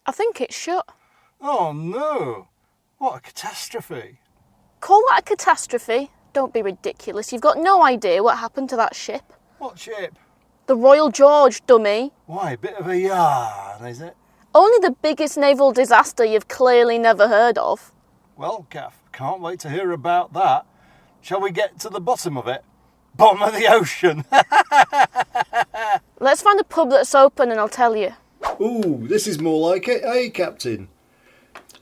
I think it's shut. Oh no! What a catastrophe! Call that a catastrophe? Don't be ridiculous. You've got no idea what happened to that ship. What ship? The Royal George, dummy. Why, a bit of a yarn, is it? Only the biggest naval disaster you've clearly never heard of. Well, Cath, can't wait to hear about that. Shall we get to the bottom of it? Bottom of the ocean! Let's find a pub that's open and I'll tell you. Ooh, this is more like it, eh, Captain?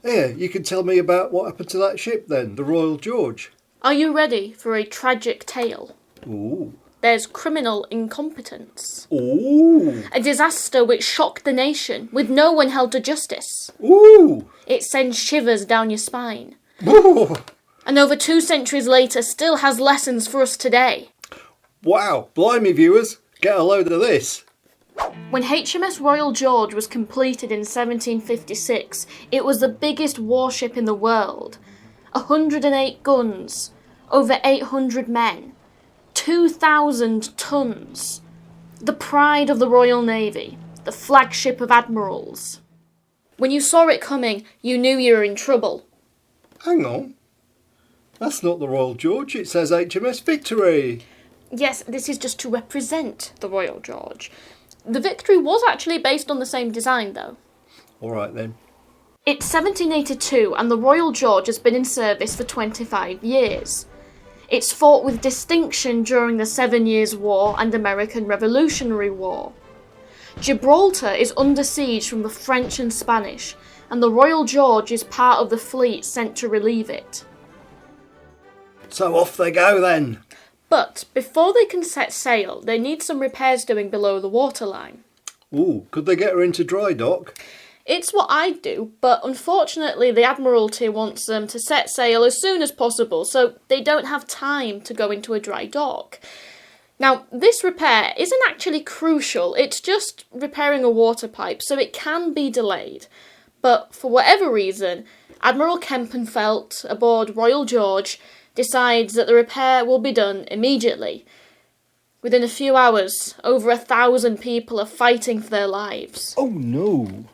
Here, you can tell me about what happened to that ship then, the Royal George. Are you ready for a tragic tale? Ooh. There's criminal incompetence. Ooh. A disaster which shocked the nation, with no one held to justice. Ooh. It sends shivers down your spine. Ooh. And over 2 centuries later still has lessons for us today. Wow, blimey viewers, get a load of this. When HMS Royal George was completed in 1756, it was the biggest warship in the world. 108 guns, over 800 men, 2,000 tons. The pride of the Royal Navy, the flagship of admirals. When you saw it coming, you knew you were in trouble. Hang on. That's not the Royal George, it says HMS Victory. Yes, this is just to represent the Royal George. The Victory was actually based on the same design, though. All right then. It's 1782 and the Royal George has been in service for 25 years. It's fought with distinction during the 7 Years' War and American Revolutionary War. Gibraltar is under siege from the French and Spanish, and the Royal George is part of the fleet sent to relieve it. So off they go then. But before they can set sail, they need some repairs doing below the waterline. Ooh, could they get her into dry dock? It's what I'd do, but unfortunately the Admiralty wants them to set sail as soon as possible, so they don't have time to go into a dry dock. Now, this repair isn't actually crucial, it's just repairing a water pipe, so it can be delayed. But for whatever reason, Admiral Kempenfelt, aboard Royal George, decides that the repair will be done immediately. Within a few hours, over 1,000 people are fighting for their lives. Oh no.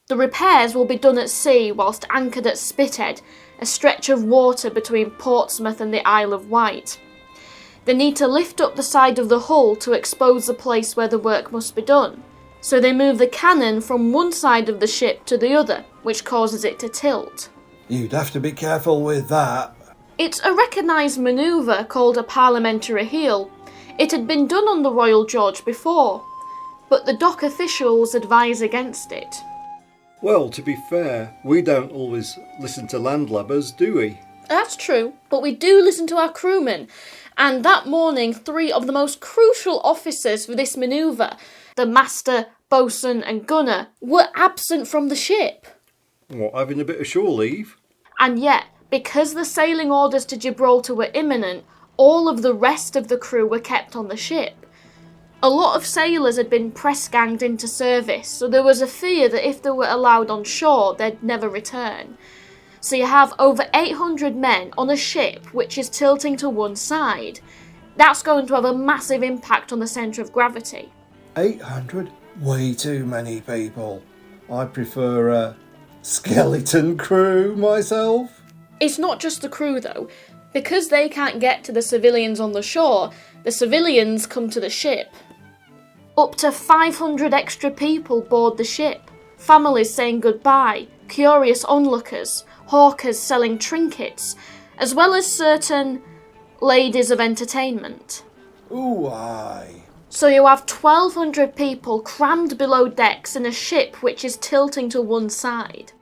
The repairs will be done at sea whilst anchored at Spithead, a stretch of water between Portsmouth and the Isle of Wight. They need to lift up the side of the hull to expose the place where the work must be done. So they move the cannon from one side of the ship to the other, which causes it to tilt. You'd have to be careful with that. It's a recognised manoeuvre called a parliamentary heel. It had been done on the Royal George before, but the dock officials advise against it. Well, to be fair, we don't always listen to landlubbers, do we? That's true, but we do listen to our crewmen. And that morning, 3 of the most crucial officers for this manoeuvre, the master, boatswain and gunner, were absent from the ship. What, having a bit of shore leave? And yet, because the sailing orders to Gibraltar were imminent, all of the rest of the crew were kept on the ship. A lot of sailors had been press-ganged into service, so there was a fear that if they were allowed on shore, they'd never return. So you have over 800 men on a ship which is tilting to one side. That's going to have a massive impact on the centre of gravity. 800? Way too many people. I prefer a skeleton crew myself. It's not just the crew though. Because they can't get to the civilians on the shore, the civilians come to the ship. Up to 500 extra people board the ship. Families saying goodbye, curious onlookers, hawkers selling trinkets, as well as certain ladies of entertainment. Ooh, aye. So you have 1,200 people crammed below decks in a ship which is tilting to one side.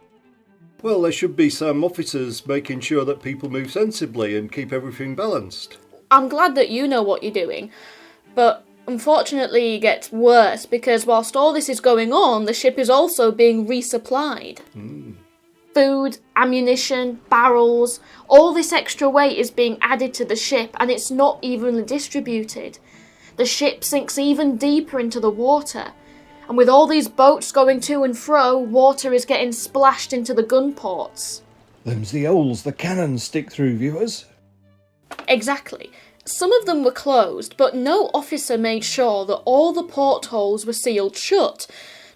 Well, there should be some officers making sure that people move sensibly and keep everything balanced. I'm glad that you know what you're doing, but unfortunately it gets worse because whilst all this is going on, the ship is also being resupplied. Food, ammunition, barrels, all this extra weight is being added to the ship and it's not evenly distributed. The ship sinks even deeper into the water, and with all these boats going to and fro, water is getting splashed into the gun ports. Them's the holes the cannons stick through, viewers. Exactly. Some of them were closed, but no officer made sure that all the portholes were sealed shut.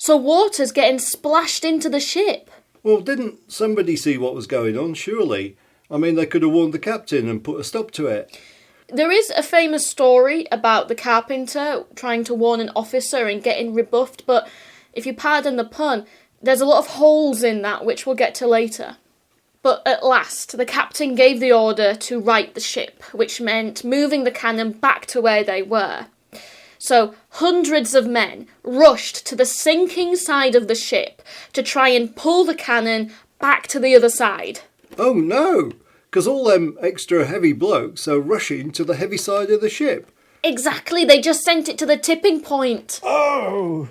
So water's getting splashed into the ship. Well, didn't somebody see what was going on, surely? I mean, they could have warned the captain and put a stop to it. There is a famous story about the carpenter trying to warn an officer and getting rebuffed, but if you pardon the pun, there's a lot of holes in that, which we'll get to later. But at last, the captain gave the order to right the ship, which meant moving the cannon back to where they were. So hundreds of men rushed to the sinking side of the ship to try and pull the cannon back to the other side. Oh no! Because all them extra heavy blokes are rushing to the heavy side of the ship. Exactly, they just sent it to the tipping point. Oh!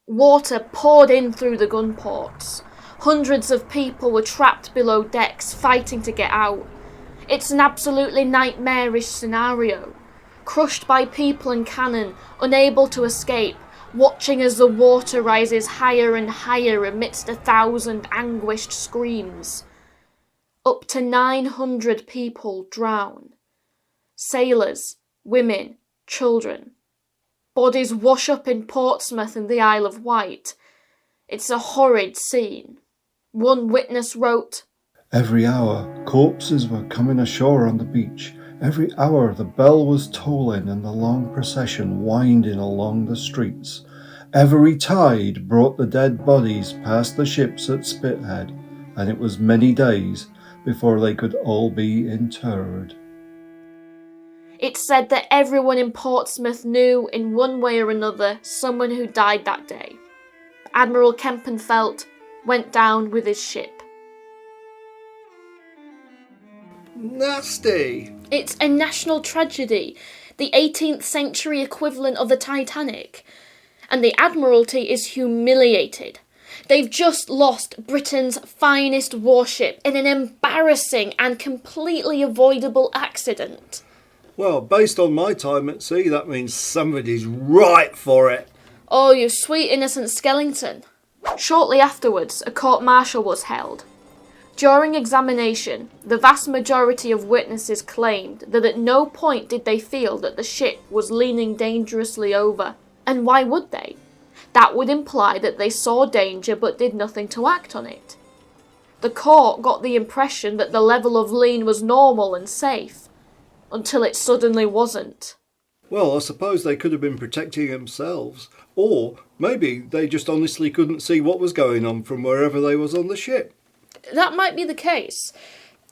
Water poured in through the gun ports. Hundreds of people were trapped below decks, fighting to get out. It's an absolutely nightmarish scenario. Crushed by people and cannon, unable to escape, watching as the water rises higher and higher amidst 1,000 anguished screams. Up to 900 people drown. Sailors, women, children. Bodies wash up in Portsmouth and the Isle of Wight. It's a horrid scene. One witness wrote, "Every hour, corpses were coming ashore on the beach. Every hour, the bell was tolling and the long procession winding along the streets. Every tide brought the dead bodies past the ships at Spithead, and it was many days before they could all be interred." It's said that everyone in Portsmouth knew, in one way or another, someone who died that day. Admiral Kempenfelt went down with his ship. Nasty! It's a national tragedy, the 18th century equivalent of the Titanic. And the Admiralty is humiliated. They've just lost Britain's finest warship in an embarrassing and completely avoidable accident. Well, based on my time at sea, that means somebody's right for it. Oh, you sweet innocent Skellington. Shortly afterwards, a court-martial was held. During examination, the vast majority of witnesses claimed that at no point did they feel that the ship was leaning dangerously over. And why would they? That would imply that they saw danger but did nothing to act on it. The court got the impression that the level of lean was normal and safe, until it suddenly wasn't. Well, I suppose they could have been protecting themselves, or maybe they just honestly couldn't see what was going on from wherever they was on the ship. That might be the case.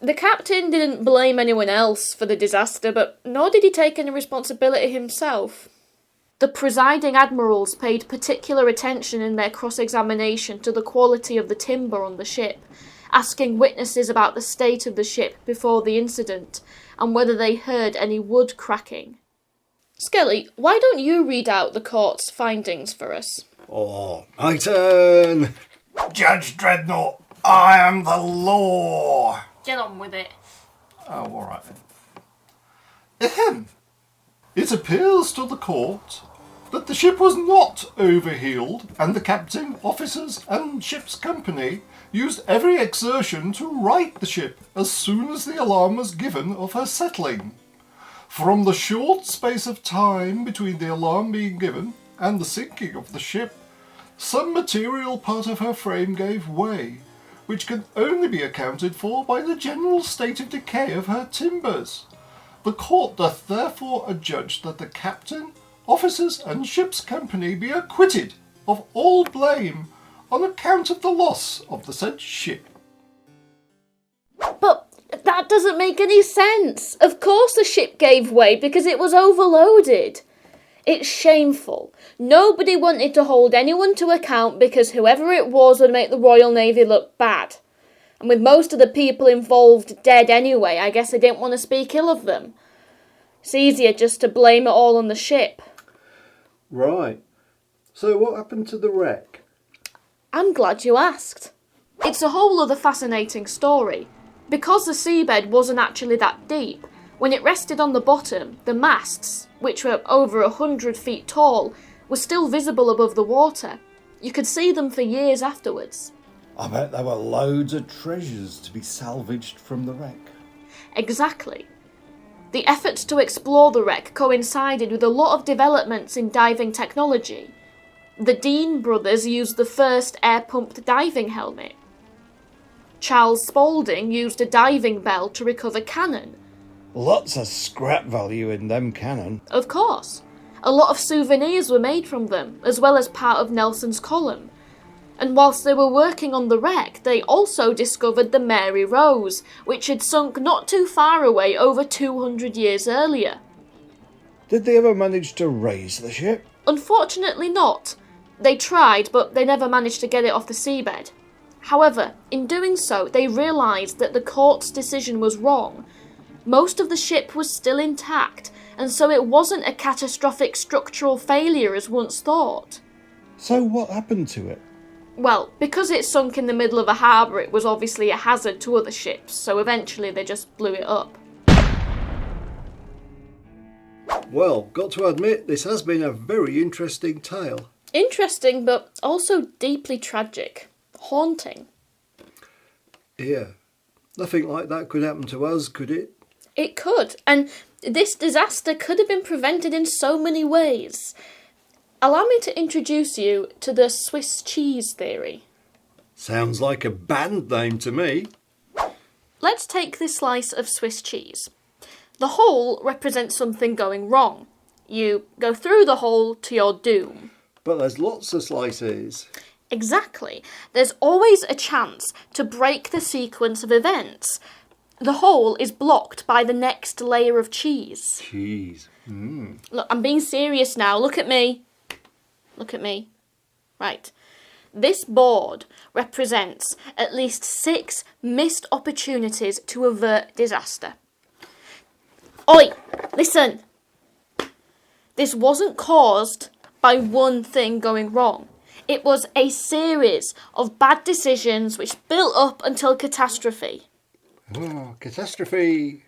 The captain didn't blame anyone else for the disaster, but nor did he take any responsibility himself. The presiding admirals paid particular attention in their cross-examination to the quality of the timber on the ship, asking witnesses about the state of the ship before the incident, and whether they heard any wood cracking. Skelly, why don't you read out the court's findings for us? Oh, my turn! Judge Dreadnought, I am the law. Get on with it. Oh, all right then. Ahem. It appears to the court that the ship was not overheeled, and the captain, officers, and ship's company used every exertion to right the ship as soon as the alarm was given of her settling. From the short space of time between the alarm being given and the sinking of the ship, some material part of her frame gave way, which can only be accounted for by the general state of decay of her timbers. The court doth therefore adjudge that the captain, officers, and ship's company be acquitted of all blame on account of the loss of the said ship. But that doesn't make any sense. Of course the ship gave way because it was overloaded. It's shameful. Nobody wanted to hold anyone to account because whoever it was would make the Royal Navy look bad. And with most of the people involved dead anyway, I guess they didn't want to speak ill of them. It's easier just to blame it all on the ship. Right. So what happened to the wreck? I'm glad you asked. It's a whole other fascinating story. Because the seabed wasn't actually that deep, when it rested on the bottom, the masts, which were over 100 feet tall, were still visible above the water. You could see them for years afterwards. I bet there were loads of treasures to be salvaged from the wreck. Exactly. The efforts to explore the wreck coincided with a lot of developments in diving technology. The Dean brothers used the first air-pumped diving helmet. Charles Spaulding used a diving bell to recover cannon. Lots of scrap value in them cannon. Of course. A lot of souvenirs were made from them, as well as part of Nelson's column. And whilst they were working on the wreck, they also discovered the Mary Rose, which had sunk not too far away over 200 years earlier. Did they ever manage to raise the ship? Unfortunately not. They tried, but they never managed to get it off the seabed. However, in doing so, they realised that the court's decision was wrong. Most of the ship was still intact, and so it wasn't a catastrophic structural failure as once thought. So what happened to it? Well, because it sunk in the middle of a harbour, it was obviously a hazard to other ships, so eventually they just blew it up. Well, got to admit, this has been a very interesting tale. Interesting, but also deeply tragic. Haunting. Yeah. Nothing like that could happen to us, could it? It could, and this disaster could have been prevented in so many ways. Allow me to introduce you to the Swiss cheese theory. Sounds like a band name to me. Let's take this slice of Swiss cheese. The hole represents something going wrong. You go through the hole to your doom. But there's lots of slices. Exactly. There's always a chance to break the sequence of events. The hole is blocked by the next layer of cheese. Cheese. Look, I'm being serious now. Look at me. Look at me. Right. This board represents at least 6 missed opportunities to avert disaster. Oi, listen. This wasn't caused by one thing going wrong. It was a series of bad decisions which built up until catastrophe. Oh, catastrophe.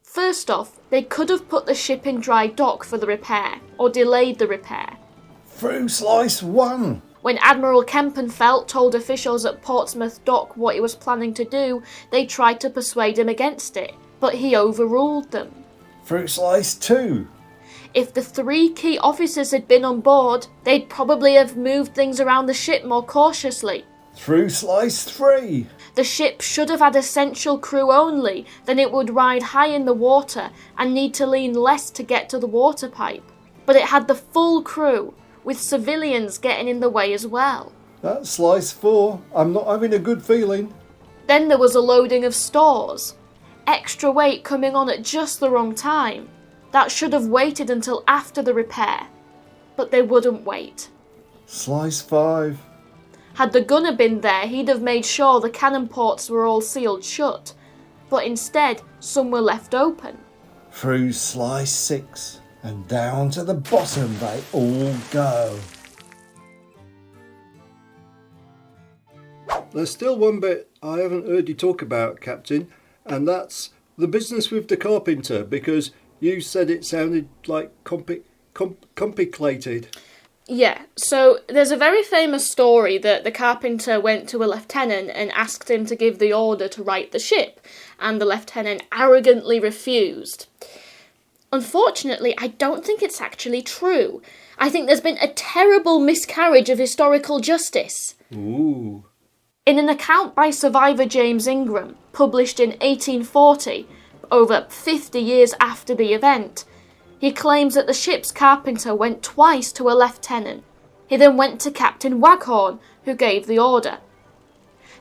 First off, they could have put the ship in dry dock for the repair, or delayed the repair. Through slice 1. When Admiral Kempenfelt told officials at Portsmouth Dock what he was planning to do, they tried to persuade him against it, but he overruled them. Through slice 2. If the 3 key officers had been on board, they'd probably have moved things around the ship more cautiously. Through slice 3. The ship should have had essential crew only, then it would ride high in the water and need to lean less to get to the water pipe. But it had the full crew, with civilians getting in the way as well. That's slice 4. I'm not having a good feeling. Then there was a loading of stores. Extra weight coming on at just the wrong time. That should have waited until after the repair. But they wouldn't wait. Slice 5. Had the gunner been there, he'd have made sure the cannon ports were all sealed shut. But instead, some were left open. Through slice 6. And down to the bottom they all go. There's still one bit I haven't heard you talk about, Captain, and that's the business with the carpenter, because you said it sounded like complicated. Yeah, so there's a very famous story that the carpenter went to a lieutenant and asked him to give the order to right the ship, and the lieutenant arrogantly refused. Unfortunately, I don't think it's actually true. I think there's been a terrible miscarriage of historical justice. Ooh. In an account by survivor James Ingram, published in 1840, over 50 years after the event, he claims that the ship's carpenter went twice to a lieutenant. He then went to Captain Waghorn, who gave the order.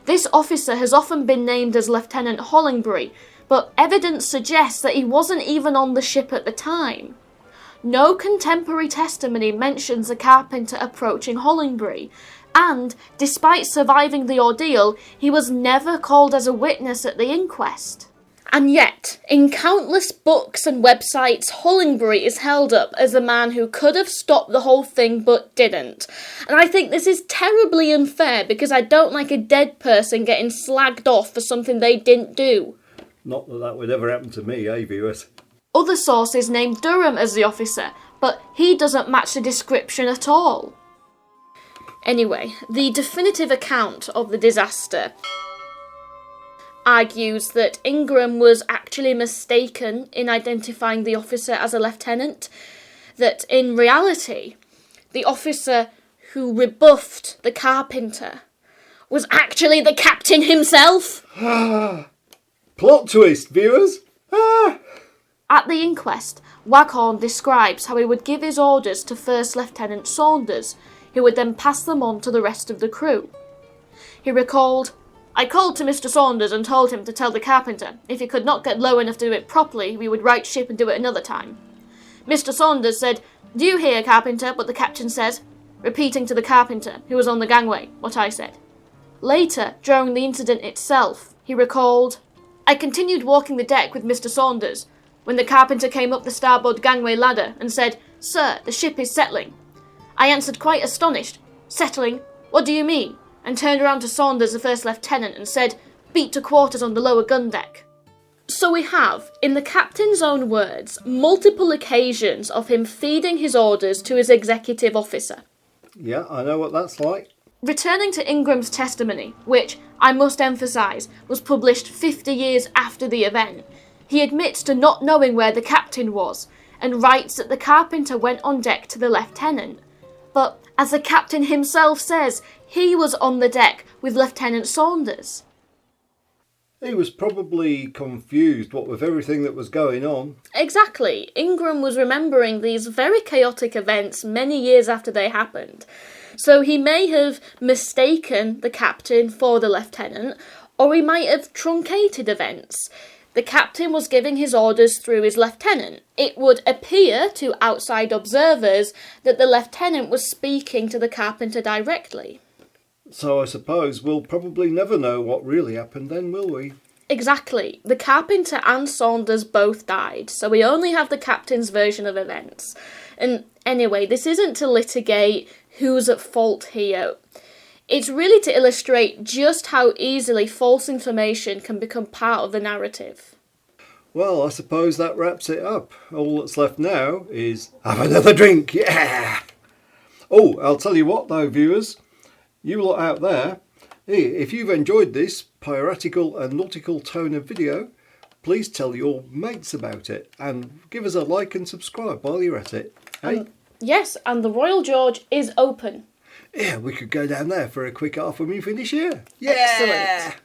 This officer has often been named as Lieutenant Hollingbury, but evidence suggests that he wasn't even on the ship at the time. No contemporary testimony mentions the carpenter approaching Hollingbury, and, despite surviving the ordeal, he was never called as a witness at the inquest. And yet, in countless books and websites, Hollingbury is held up as the man who could have stopped the whole thing but didn't. And I think this is terribly unfair because I don't like a dead person getting slagged off for something they didn't do. Not that that would ever happen to me, eh, viewers? Other sources name Durham as the officer, but he doesn't match the description at all. Anyway, the definitive account of the disaster argues that Ingram was actually mistaken in identifying the officer as a lieutenant, that in reality, the officer who rebuffed the carpenter was actually the captain himself. Plot twist, viewers. At the inquest, Waghorn describes how he would give his orders to First Lieutenant Saunders, who would then pass them on to the rest of the crew. He recalled, "I called to Mr. Saunders and told him to tell the carpenter if he could not get low enough to do it properly, we would right ship and do it another time. Mr. Saunders said, 'Do you hear, carpenter, what the captain says?' repeating to the carpenter, who was on the gangway, what I said. Later, during the incident itself, he recalled, 'I continued walking the deck with Mr. Saunders, when the carpenter came up the starboard gangway ladder and said, "Sir, the ship is settling." I answered quite astonished, "Settling? What do you mean?" and turned around to Saunders, the first lieutenant, and said, "Beat to quarters on the lower gun deck." So we have, in the captain's own words, multiple occasions of him feeding his orders to his executive officer. Yeah, I know what that's like. Returning to Ingram's testimony, which, I must emphasise, was published 50 years after the event, he admits to not knowing where the captain was, and writes that the carpenter went on deck to the lieutenant. But, as the captain himself says, he was on the deck with Lieutenant Saunders. He was probably confused, what with everything that was going on. Exactly. Ingram was remembering these very chaotic events many years after they happened. So he may have mistaken the captain for the lieutenant, or he might have truncated events. The captain was giving his orders through his lieutenant. It would appear to outside observers that the lieutenant was speaking to the carpenter directly. So I suppose we'll probably never know what really happened then, will we? Exactly. The carpenter and Saunders both died, so we only have the captain's version of events. And anyway, this isn't to litigate who's at fault here. It's really to illustrate just how easily false information can become part of the narrative. Well, I suppose that wraps it up. All that's left now is have another drink, yeah! Oh, I'll tell you what though, viewers. You lot out there, if you've enjoyed this piratical and nautical tone of video, please tell your mates about it and give us a like and subscribe while you're at it. Hey? Yes, and the Royal George is open. Yeah, we could go down there for a quick half when we finish here. Yeah! Excellent.